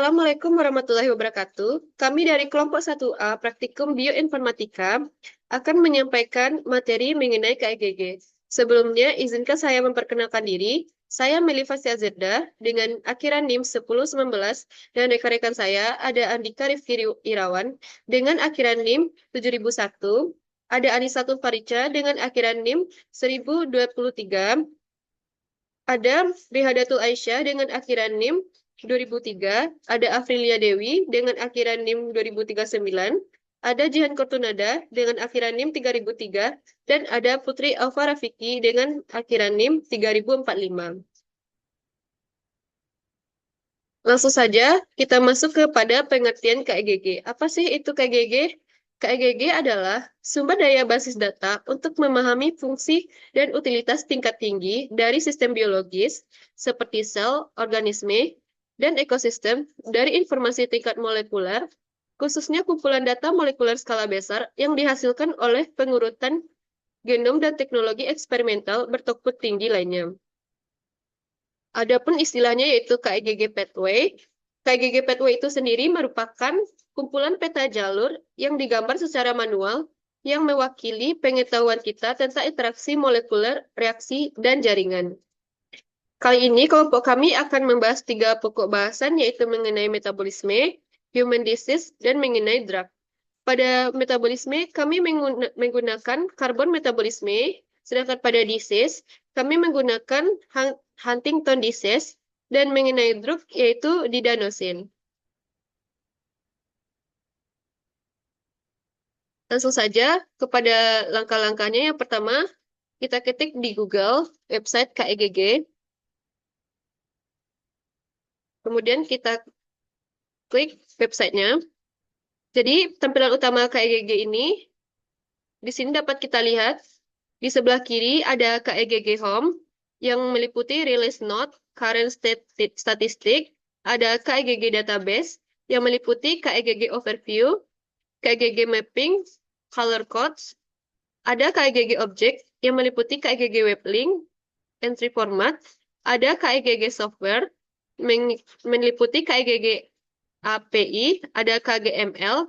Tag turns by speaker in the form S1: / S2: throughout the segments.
S1: Assalamualaikum warahmatullahi wabarakatuh. Kami dari kelompok 1A Praktikum Bioinformatika akan menyampaikan materi mengenai KEGG. Sebelumnya, izinkan saya memperkenalkan diri. Saya Melifa Zirda dengan akhiran NIM 1019 dan rekan-rekan saya ada Andika Rifki Irawan dengan akhiran NIM 7001, ada Anisatul Farica dengan akhiran NIM 1023, ada Rihadatul Aisyah dengan akhiran NIM 2003, ada Afrilia Dewi dengan akhiran NIM 2039, ada Jihan Kortunada dengan akhiran NIM 3003, dan ada Putri Alfa Rafiki dengan akhiran NIM 3045. Langsung saja kita masuk kepada pengertian KEGG. Apa sih itu KEGG? KEGG adalah sumber daya basis data untuk memahami fungsi dan utilitas tingkat tinggi dari sistem biologis seperti sel, organisme, dan ekosistem dari informasi tingkat molekuler, khususnya kumpulan data molekuler skala besar yang dihasilkan oleh pengurutan genom dan teknologi eksperimental bertokut tinggi lainnya. Adapun istilahnya yaitu KEGG Pathway. KEGG Pathway itu sendiri merupakan kumpulan peta jalur yang digambar secara manual yang mewakili pengetahuan kita tentang interaksi molekuler, reaksi, dan jaringan. Kali ini kelompok kami akan membahas 3 pokok bahasan yaitu mengenai metabolisme, human disease, dan mengenai drug. Pada metabolisme, kami menggunakan karbon metabolisme, sedangkan pada disease, kami menggunakan Huntington disease, dan mengenai drug yaitu didanosin. Langsung saja kepada langkah-langkahnya. Yang pertama, kita ketik di Google website KEGG. Kemudian kita klik websitenya. Jadi tampilan utama KEGG ini, di sini dapat kita lihat, di sebelah kiri ada KEGG Home, yang meliputi release note, current statistic, ada KEGG database, yang meliputi KEGG overview, KEGG mapping, color codes, ada KEGG object, yang meliputi KEGG web link, entry format, ada KEGG software, meliputi KEGG API, ada KGML,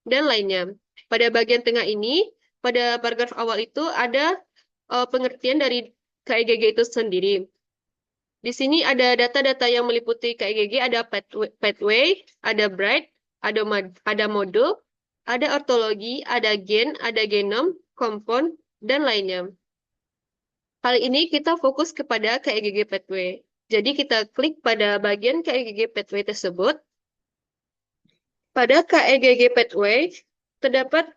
S1: dan lainnya. Pada bagian tengah ini, pada paragraf awal itu ada pengertian dari KEGG itu sendiri. Di sini ada data-data yang meliputi KEGG, ada pathway, ada bright, ada modul, ada ortologi, ada gen, ada genom, kompon, dan lainnya. Kali ini kita fokus kepada KEGG pathway. Jadi kita klik pada bagian KEGG pathway tersebut. Pada KEGG pathway terdapat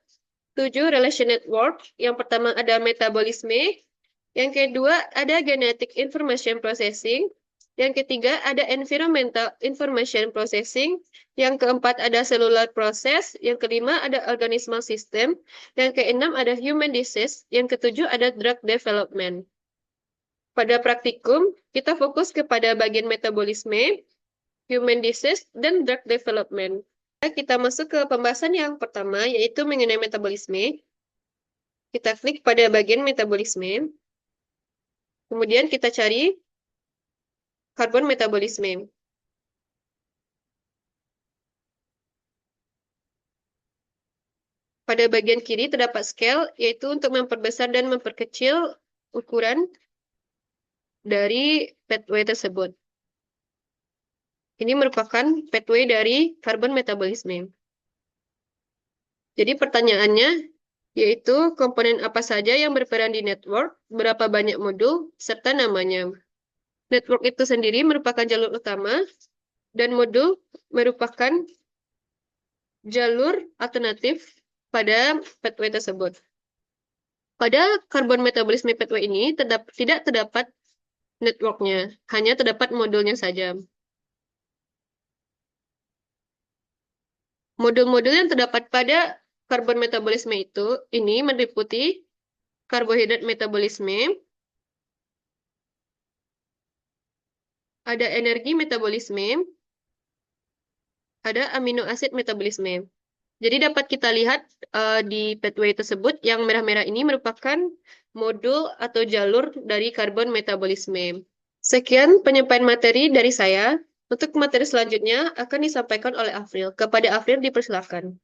S1: 7 relation network. Yang pertama ada metabolisme, yang kedua ada genetic information processing, yang ketiga ada environmental information processing, yang keempat ada cellular process, yang kelima ada organismal system, yang keenam ada human disease, yang ketujuh ada drug development. Pada praktikum, kita fokus kepada bagian metabolisme, human disease, dan drug development. Kita masuk ke pembahasan yang pertama, yaitu mengenai metabolisme. Kita klik pada bagian metabolisme. Kemudian kita cari karbon metabolisme. Pada bagian kiri terdapat scale, yaitu untuk memperbesar dan memperkecil ukuran dari pathway tersebut. Ini merupakan pathway dari karbon metabolisme. Jadi pertanyaannya yaitu komponen apa saja yang berperan di network, berapa banyak modul, serta namanya. Network itu sendiri merupakan jalur utama, dan modul merupakan jalur alternatif pada pathway tersebut. Pada karbon metabolisme pathway ini tidak terdapat networknya, hanya terdapat modulnya saja. Modul-modul yang terdapat pada karbon metabolisme ini meliputi karbohidrat metabolisme, ada energi metabolisme, ada amino asid metabolisme. Jadi dapat kita lihat di pathway tersebut yang merah-merah ini merupakan modul atau jalur dari karbon metabolisme. Sekian penyampaian materi dari saya. Untuk materi selanjutnya akan disampaikan oleh Afril. Kepada Afril dipersilakan.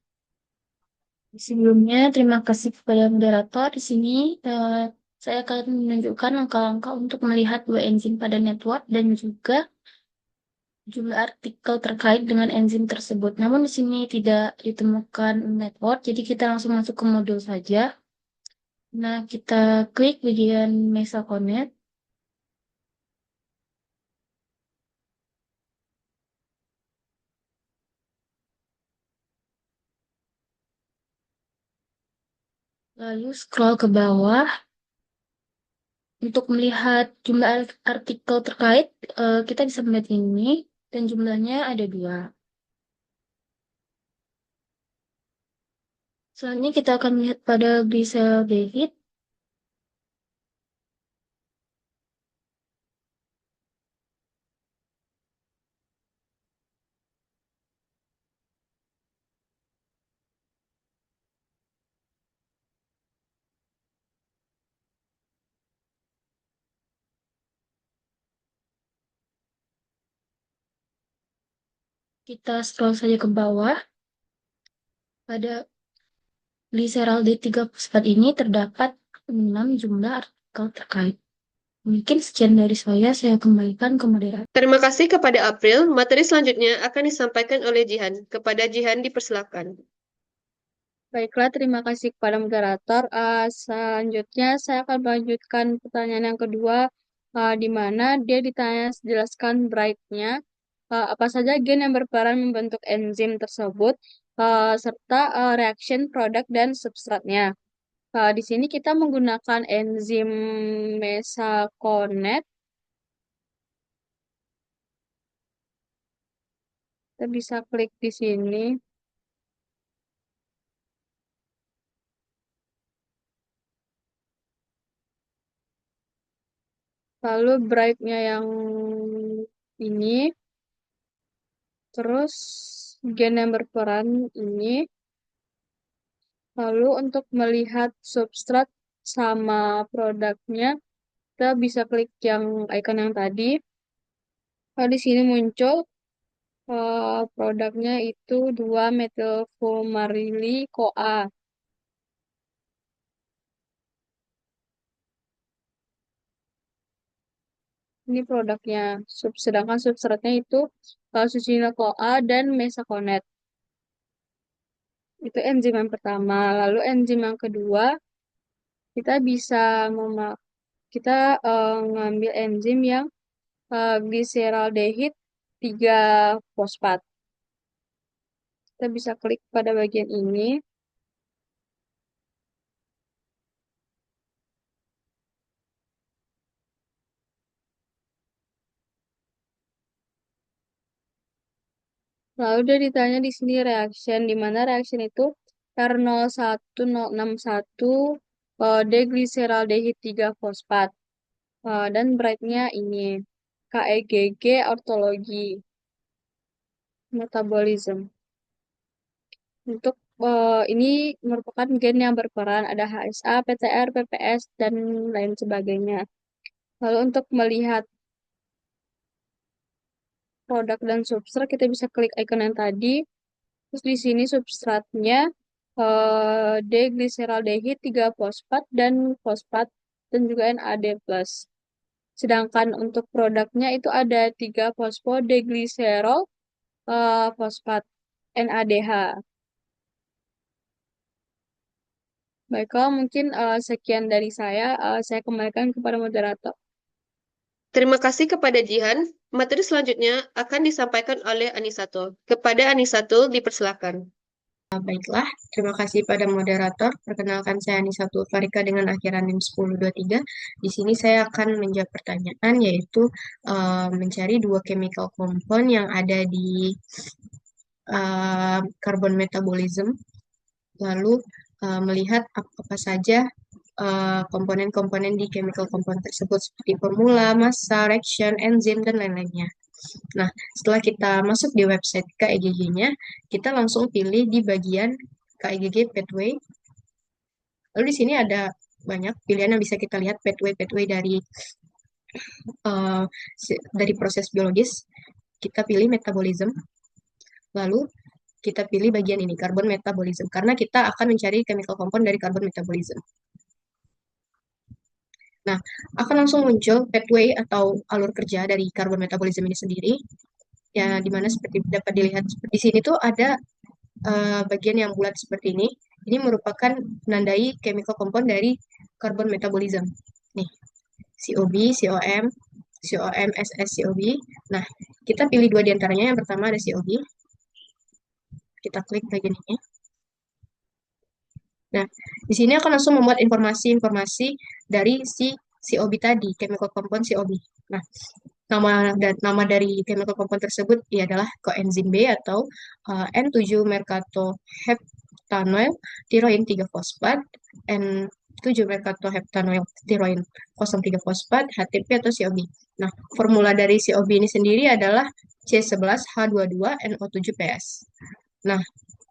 S2: Sebelumnya, terima kasih kepada moderator. Di sini eh, saya akan menunjukkan langkah-langkah untuk melihat dua enzim pada network dan juga jumlah artikel terkait dengan enzim tersebut. Namun di sini tidak ditemukan network, jadi kita langsung masuk ke modul saja. Nah, kita klik bagian Mesa Connect. Lalu scroll ke bawah untuk melihat jumlah artikel terkait. Kita bisa melihat ini dan jumlahnya ada dua. Selanjutnya kita akan melihat pada glyceraldehyde. Kita scroll saja ke bawah. Pada glyceraldehyde 3 fosfat ini terdapat 6 jumlah artikel terkait. Mungkin sekian dari saya kembalikan ke moderator.
S1: Terima kasih kepada April. Materi selanjutnya akan disampaikan oleh Jihan. Kepada Jihan dipersilakan.
S3: Baiklah, terima kasih kepada moderator. Selanjutnya, saya akan melanjutkan pertanyaan yang kedua, di mana dia ditanya jelaskan bright-nya, apa saja gen yang berperan membentuk enzim tersebut, serta reaction produk dan substratnya. Di sini kita menggunakan enzim mesakonet. Kita bisa klik di sini. Lalu bright-nya yang ini. Terus gen yang berperan ini. Lalu untuk melihat substrat sama produknya, kita bisa klik yang icon yang tadi. Di sini muncul produknya itu 2-metilfumarili-CoA. Ini produknya. Sedangkan substratnya itu succinyl-CoA dan mesakonet. Itu enzim yang pertama. Lalu enzim yang kedua, kita bisa kita ngambil enzim yang glyceraldehyde 3 fosfat. Kita bisa klik pada bagian ini. Lalu dia ditanya di sini reaction, di mana reaction itu R01061 deglyceraldehyde 3 fosfat. Dan bright-nya ini KEGG ortologi metabolism. Untuk ini merupakan gen yang berperan, ada HSA, PTR, PPS, dan lain sebagainya. Lalu untuk melihat produk dan substrat, kita bisa klik icon yang tadi. Terus di sini substratnya D-glyceraldehyde 3 fosfat dan fosfat dan juga NAD+. Sedangkan untuk produknya itu ada 3 fosfodeglycerol fosfat NADH. Baiklah, mungkin sekian dari saya. Saya kembalikan kepada moderator.
S1: Terima kasih kepada Jihan. Materi selanjutnya akan disampaikan oleh Anisatul. Kepada Anisatul dipersilakan. Baiklah, terima kasih pada moderator. Perkenalkan saya Anisatul Farika dengan akhiran NIM 1023. Di sini saya akan menjawab pertanyaan yaitu mencari dua chemical compound yang ada di carbon metabolism, lalu melihat apa saja komponen-komponen di chemical compound tersebut seperti formula, massa, reaction, enzim, dan lain-lainnya. Nah, setelah kita masuk di website KEGG-nya, kita langsung pilih di bagian KEGG Pathway. Lalu di sini ada banyak pilihan yang bisa kita lihat pathway dari proses biologis.
S4: kita pilih metabolism, lalu kita pilih bagian ini, carbon metabolism, karena kita akan mencari chemical compound dari carbon metabolism. Nah, akan langsung muncul pathway atau alur kerja dari carbon metabolism ini sendiri, ya, dimana seperti dapat dilihat di sini tuh ada bagian yang bulat seperti ini. Ini merupakan menandai chemical compound dari carbon metabolism. Nih, COB, COM, COM, SS, COB. Nah, kita pilih dua diantaranya. Yang pertama ada COB. Kita klik bagian ini. Nah, di sini akan langsung membuat informasi-informasi dari si COB tadi, chemical compound COB. Nah, nama dari chemical compound tersebut adalah coenzim B atau N7-mercatoheptanoyl tiroin 3 fosfat, N7-mercatoheptanoyl tiroin 03 fosfat, HTP atau COB. Nah, formula dari COB ini sendiri adalah C11H22NO7PS. Nah,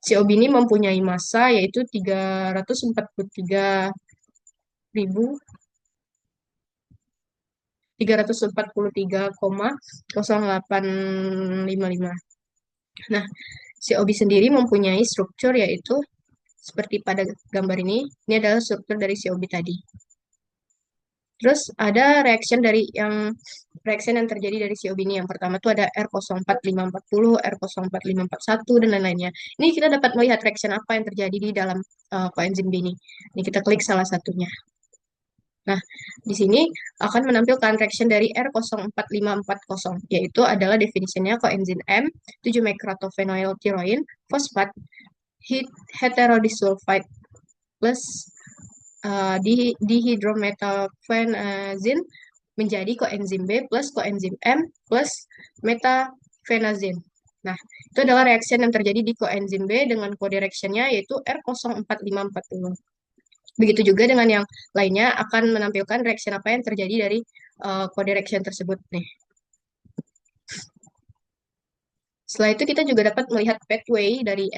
S4: COB ini mempunyai massa yaitu 343,0855. Nah, COB sendiri mempunyai struktur yaitu seperti pada gambar ini adalah struktur dari COB tadi. Terus ada reaction yang terjadi dari COB ini. Yang pertama itu ada R045440, R045541, dan lain-lainnya. Ini kita dapat melihat reaction apa yang terjadi di dalam coenzim B ini. Ini kita klik salah satunya. Nah, di sini akan menampilkan reaction dari R04540, yaitu adalah definisinya coenzim M, 7-mecratophenyl tiroin, fosfat, heterodisulfide plus dihydrometaphenazine menjadi coenzim B plus coenzim M plus metaphenazine. Nah, itu adalah reaction yang terjadi di coenzim B dengan kode reaction-nya yaitu R04540. Begitu juga dengan yang lainnya akan menampilkan reaction apa yang terjadi dari kode reaction tersebut nih. Setelah itu kita juga dapat melihat pathway dari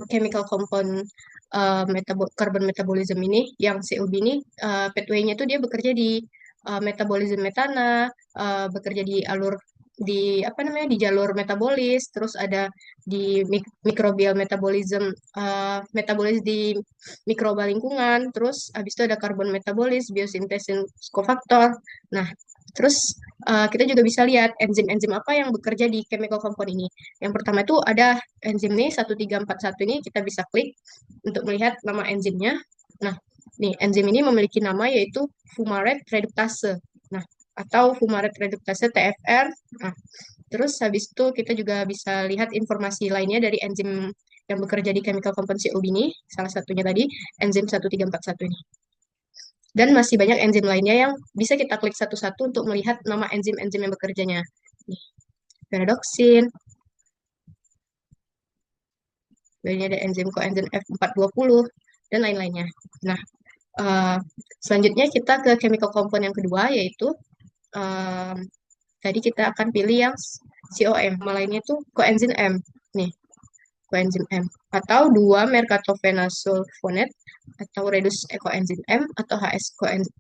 S4: chemical compound carbon metabolism ini, yang COB ini pathway-nya itu dia bekerja di metabolism metana, bekerja di jalur metabolis, terus ada di microbial metabolism, metabolis di mikroba lingkungan, terus habis itu ada carbon metabolis, biosintesis cofactor. Nah, terus kita juga bisa lihat enzim-enzim apa yang bekerja di chemical compound ini. Yang pertama itu ada enzim nih 1341 ini, kita bisa klik untuk melihat nama enzimnya. Nah, nih enzim ini memiliki nama yaitu fumarate reductase. Nah, atau fumarate reductase TFR. Nah, terus habis itu kita juga bisa lihat informasi lainnya dari enzim yang bekerja di chemical compound COB ini. Salah satunya tadi enzim 1341 ini. Dan masih banyak enzim lainnya yang bisa kita klik satu-satu untuk melihat nama enzim-enzim yang bekerjanya. Nih, pyridoxine. Ini ada enzim coenzim F420 dan lain-lainnya. Nah, selanjutnya kita ke chemical compound yang kedua, yaitu tadi kita akan pilih yang COM, lainnya itu coenzim M. Nih, coenzim M atau 2-mercatophenolsulfonate atau reduce coenzim M atau HS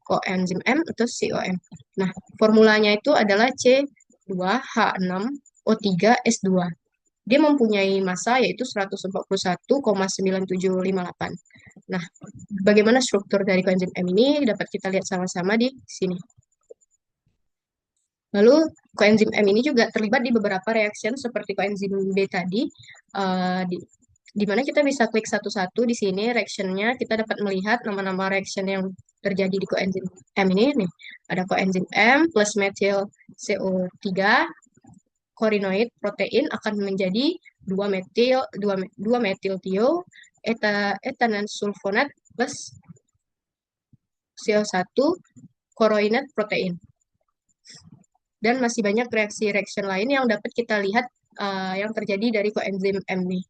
S4: coenzim M atau COM. Nah, formulanya itu adalah C2H6O3S2. Dia mempunyai massa yaitu 141,9758. Nah, bagaimana struktur dari coenzim M ini dapat kita lihat sama-sama di sini. Lalu coenzim M ini juga terlibat di beberapa reaction seperti coenzim B tadi, di mana kita bisa klik satu-satu di sini reaction-nya, kita dapat melihat nama-nama reaction yang terjadi di coenzim M ini nih. Ada coenzim M plus methyl CO3 korinoid protein akan menjadi 2-metil-tio etanan sulfonat plus CO1 koroinat protein. Dan masih banyak reaction lain yang dapat kita lihat yang terjadi dari coenzim M ini.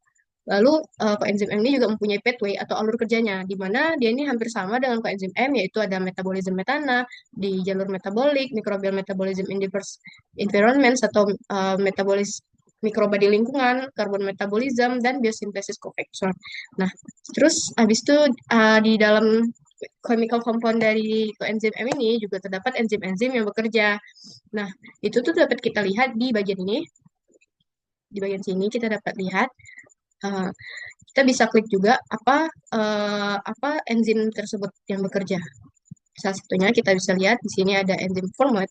S4: Lalu coenzim M ini juga mempunyai pathway atau alur kerjanya, di mana dia ini hampir sama dengan coenzim M, yaitu ada metabolism metana di jalur metabolik, microbial metabolism in diverse environments atau metabolis mikroba di lingkungan, carbon metabolism, dan biosintesis cofactor. Nah, terus habis itu di dalam chemical compound dari coenzim M ini juga terdapat enzim-enzim yang bekerja. Nah, itu tuh dapat kita lihat di bagian ini. Di bagian sini kita dapat lihat, uh, kita bisa klik juga apa enzim tersebut yang bekerja. Salah satunya kita bisa lihat di sini ada enzim format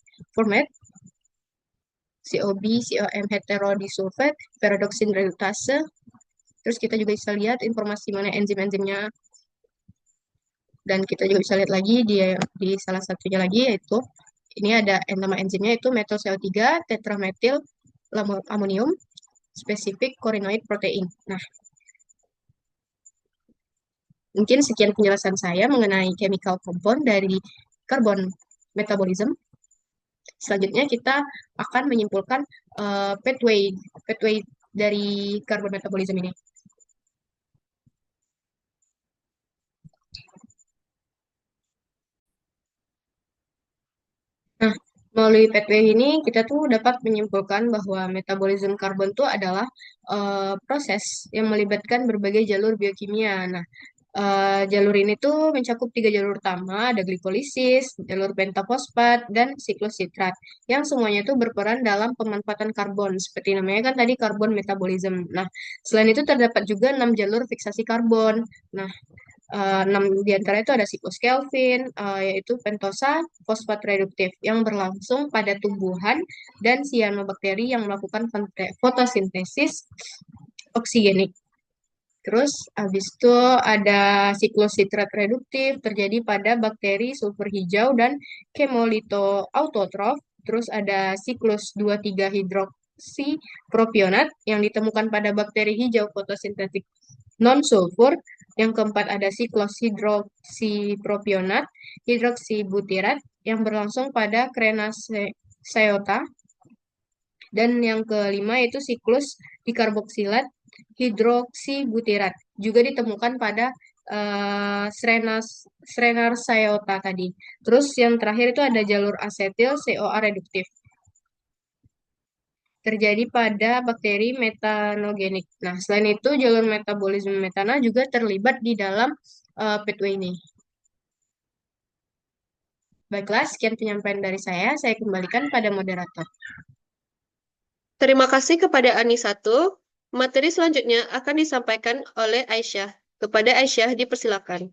S4: COB, COM heterodisulfate, pyridoxine reduktase. Terus kita juga bisa lihat informasi mengenai enzim-enzimnya. Dan kita juga bisa lihat lagi di salah satunya lagi, yaitu ini ada nama enzimnya itu methyl CO3 tetramethyl amonium specific corinoid protein. Nah, mungkin sekian penjelasan saya mengenai chemical compound dari carbon metabolism. Selanjutnya kita akan menyimpulkan pathway dari carbon metabolism ini. Nah, melalui pathway ini kita tuh dapat menyimpulkan bahwa metabolisme karbon itu adalah proses yang melibatkan berbagai jalur biokimia. Nah, jalur ini tuh mencakup 3 jalur utama, ada glikolisis, jalur pentafosfat, dan siklus sitrat, yang semuanya itu berperan dalam pemanfaatan karbon, seperti namanya kan tadi karbon metabolism. Nah, selain itu terdapat juga 6 jalur fiksasi karbon. Nah, 6 di antara itu ada siklus Kelvin, yaitu pentosa fosfat reduktif yang berlangsung pada tumbuhan dan sianobakteri yang melakukan fotosintesis oksigenik. Terus habis itu ada siklus sitrat reduktif terjadi pada bakteri sulfur hijau dan kemolito autotrof. Terus ada siklus 2,3 hidroksi propionat yang ditemukan pada bakteri hijau fotosintetik non-sulfur. Yang keempat ada siklus hidroksipropionat, hidroksibutirat yang berlangsung pada Crenasseota. Dan yang kelima yaitu siklus dikarboksilat hidroksibutirat. Juga ditemukan pada Crenarchaeota tadi. Terus yang terakhir itu ada jalur asetil CoA reduktif. Terjadi pada bakteri metanogenik. Nah, selain itu jalur metabolisme metana juga terlibat di dalam pathway ini. Baiklah, sekian penyampaian dari saya. Saya kembalikan pada moderator.
S1: Terima kasih kepada Anisatu. Materi selanjutnya akan disampaikan oleh Aisyah. Kepada Aisyah dipersilakan.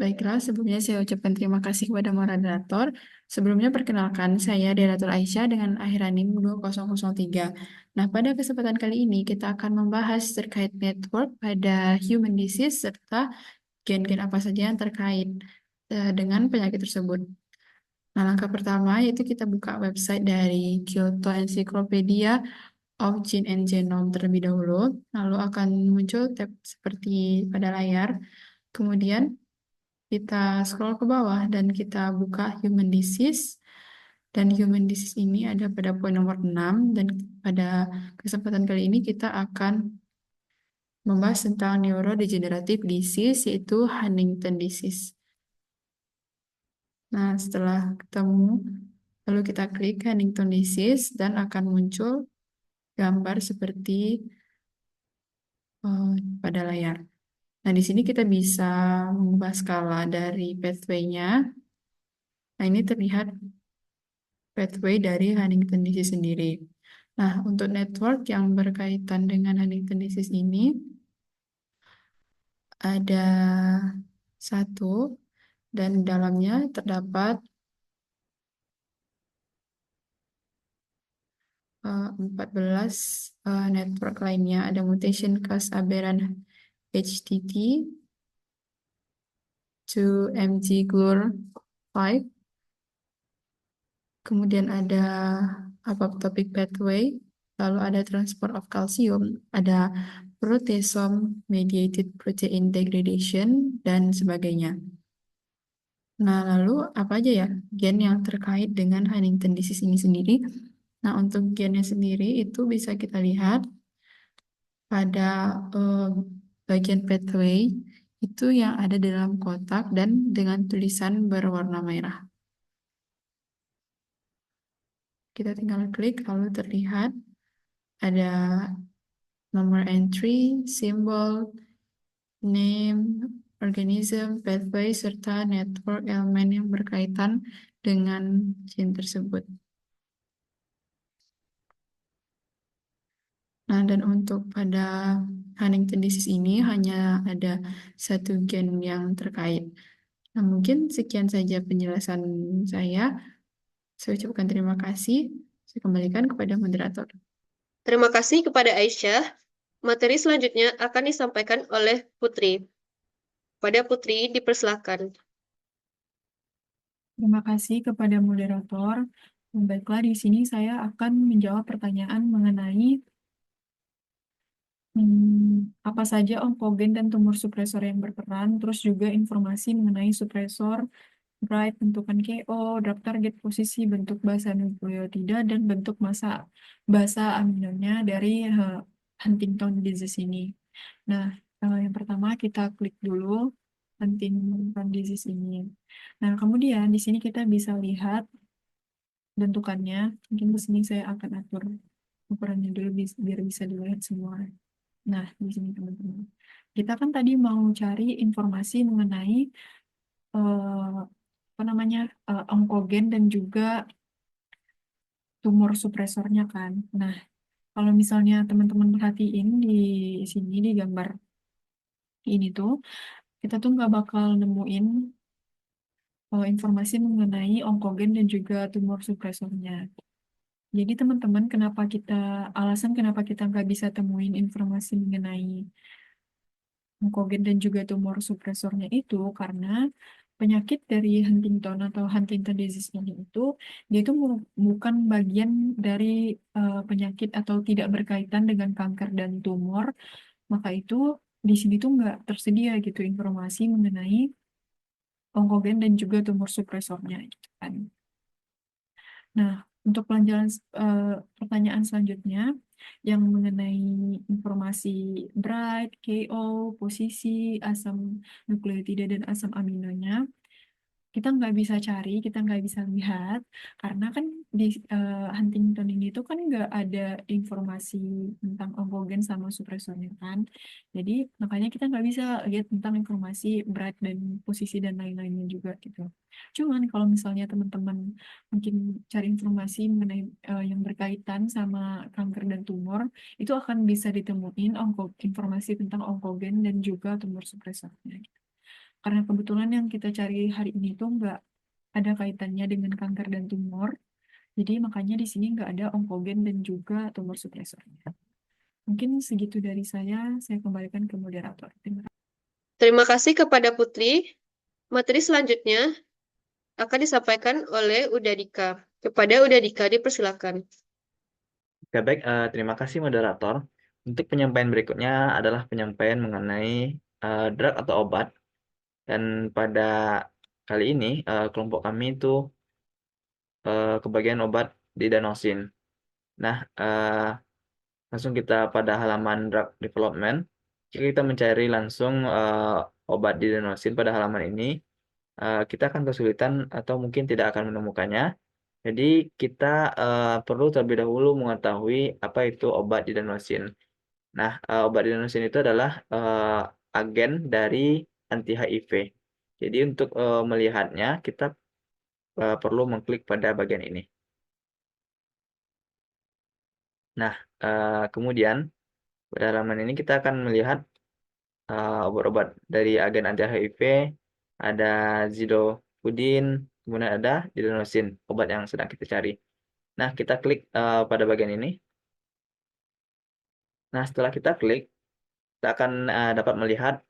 S5: Baiklah, sebelumnya saya ucapkan terima kasih kepada moderator. Sebelumnya perkenalkan, saya Deratul Aisyah dengan akhir NIM 2003. Nah, pada kesempatan kali ini kita akan membahas terkait network pada human disease serta gen-gen apa saja yang terkait dengan penyakit tersebut. Nah, langkah pertama yaitu kita buka website dari Kyoto Encyclopedia of Gene and Genome terlebih dahulu. Lalu akan muncul tab seperti pada layar. Kemudian kita scroll ke bawah dan kita buka human disease. Dan human disease ini ada pada poin nomor 6. Dan pada kesempatan kali ini kita akan membahas tentang neurodegenerative disease, yaitu Huntington disease. Nah, setelah ketemu, lalu kita klik Huntington disease dan akan muncul gambar seperti pada layar. Nah, di sini kita bisa mengubah skala dari pathway-nya. Nah, ini terlihat pathway dari Huntington disease sendiri. Nah, untuk network yang berkaitan dengan Huntington disease ini ada satu, dan dalamnya terdapat 14 network lainnya. Ada mutation cause aberrant HTT to MG GLUR 5. Kemudian ada apoptotic pathway, lalu ada transport of calcium, ada proteasome mediated protein degradation, dan sebagainya. Nah, lalu apa aja ya gen yang terkait dengan Huntington disease ini sendiri? Nah, untuk gennya sendiri itu bisa kita lihat pada bagian pathway itu yang ada di dalam kotak dan dengan tulisan berwarna merah. Kita tinggal klik, lalu terlihat ada nomor entry, simbol, name, organism, pathway, serta network elemen yang berkaitan dengan gene tersebut. Nah, dan untuk pada Huntington disease ini hanya ada satu gen yang terkait. Nah, mungkin sekian saja penjelasan saya. Saya ucapkan terima kasih. Saya kembalikan kepada moderator.
S1: Terima kasih kepada Aisyah. Materi selanjutnya akan disampaikan oleh Putri. Pada Putri, dipersilakan.
S5: Terima kasih kepada moderator. Baiklah, di sini saya akan menjawab pertanyaan mengenai apa saja onkogen dan tumor supresor yang berperan, terus juga informasi mengenai supresor, bright, bentukan KO, drug target, posisi, bentuk basa nukleotida, dan bentuk basa aminonya dari Huntington disease ini. Nah, yang pertama kita klik dulu Huntington disease ini. Nah, kemudian di sini kita bisa lihat bentukannya. Mungkin di sini saya akan atur ukurannya dulu biar bisa dilihat semua. Nah, di sini teman-teman. Kita kan tadi mau cari informasi mengenai apa namanya onkogen dan juga tumor supresornya kan. Nah, kalau misalnya teman-teman perhatiin di sini di gambar ini tuh, kita tuh nggak bakal nemuin informasi mengenai onkogen dan juga tumor supresornya. Jadi teman-teman, alasan kenapa kita nggak bisa temuin informasi mengenai onkogen dan juga tumor supresornya itu karena penyakit dari Huntington atau Huntington disease ini itu dia itu bukan bagian dari penyakit atau tidak berkaitan dengan kanker dan tumor, maka itu di sini tuh nggak tersedia gitu informasi mengenai onkogen dan juga tumor supresornya gitu kan. Nah, untuk pertanyaan selanjutnya yang mengenai informasi bright, KO, posisi, asam nukleotida dan asam aminonya, kita nggak bisa cari, kita nggak bisa lihat, karena kan di Huntington ini tuh kan nggak ada informasi tentang onkogen sama supresornya kan. Jadi makanya kita nggak bisa lihat tentang informasi berat dan posisi dan lain-lainnya juga gitu. Cuman kalau misalnya teman-teman mungkin cari informasi mengenai yang berkaitan sama kanker dan tumor, itu akan bisa ditemuin informasi tentang onkogen dan juga tumor supresornya. Karena kebetulan yang kita cari hari ini tuh nggak ada kaitannya dengan kanker dan tumor, jadi makanya di sini nggak ada onkogen dan juga tumor supresornya. Mungkin segitu dari saya kembalikan ke moderator. Terima kasih.
S1: Terima kasih kepada Putri. Materi selanjutnya akan disampaikan oleh Udadika. Kepada Udadika, dipersilakan.
S6: Oke, baik, terima kasih moderator. Untuk penyampaian berikutnya adalah penyampaian mengenai drug atau obat. Dan pada kali ini kelompok kami itu kebagian obat didanosin. Nah, langsung kita pada halaman drug development. Jika kita mencari langsung obat didanosin pada halaman ini, kita akan kesulitan atau mungkin tidak akan menemukannya. Jadi kita perlu terlebih dahulu mengetahui apa itu obat didanosin. Nah, obat didanosin itu adalah agen dari anti HIV. Jadi untuk melihatnya kita perlu mengklik pada bagian ini. Nah, kemudian pada halaman ini kita akan melihat obat-obat dari agen anti HIV, ada zidofudin, kemudian ada didanosin, obat yang sedang kita cari. Nah, kita klik pada bagian ini. Nah, setelah kita klik, kita akan dapat melihat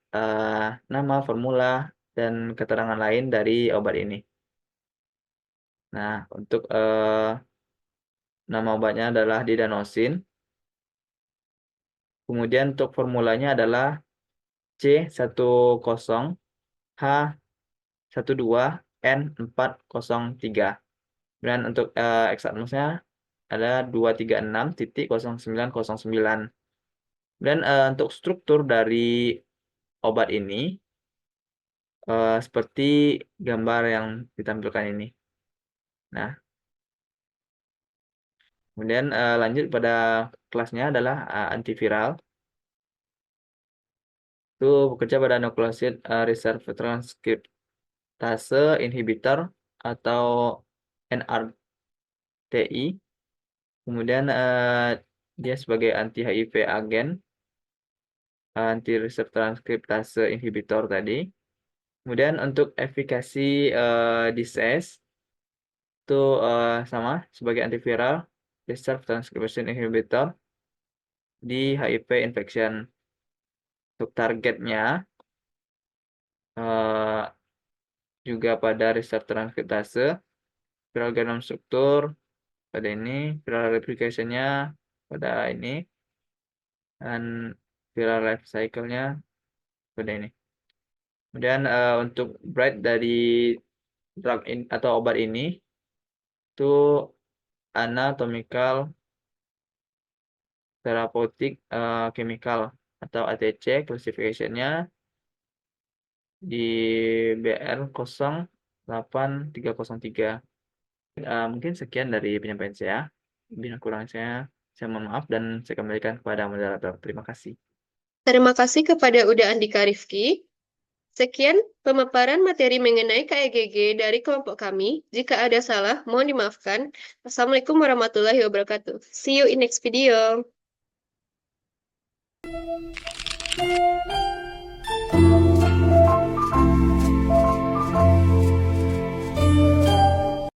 S6: nama, formula, dan keterangan lain dari obat ini. Nah, untuk nama obatnya adalah didanosin. Kemudian untuk formulanya adalah C10H12N403. Dan untuk Exatmusnya ada 236.0909. Dan untuk struktur dari obat ini seperti gambar yang ditampilkan ini. Nah, kemudian lanjut pada kelasnya adalah antiviral. itu bekerja pada nukleosid reserve transkriptase inhibitor atau NRTI. Kemudian dia sebagai anti HIV agen, anti reserve transkriptase inhibitor tadi. Kemudian untuk efikasi DCS itu sama sebagai antiviral reserve transcription inhibitor di HIV infection. Untuk targetnya juga pada reserve transkriptase, viral genome struktur pada ini, viral replication-nya pada ini, dan viral life cycle-nya pada ini. Kemudian untuk bright dari drug atau obat ini itu anatomical therapeutic chemical atau ATC classification-nya di BR 08303. Mungkin sekian dari penyampaian saya. Lebih kurang saya mohon maaf dan saya kembalikan kepada moderator. Terima kasih.
S1: Terima kasih kepada Uda Andika Rifki. Sekian pemaparan materi mengenai KEGG dari kelompok kami. Jika ada salah, mohon dimaafkan. Assalamualaikum warahmatullahi wabarakatuh. See you in next video.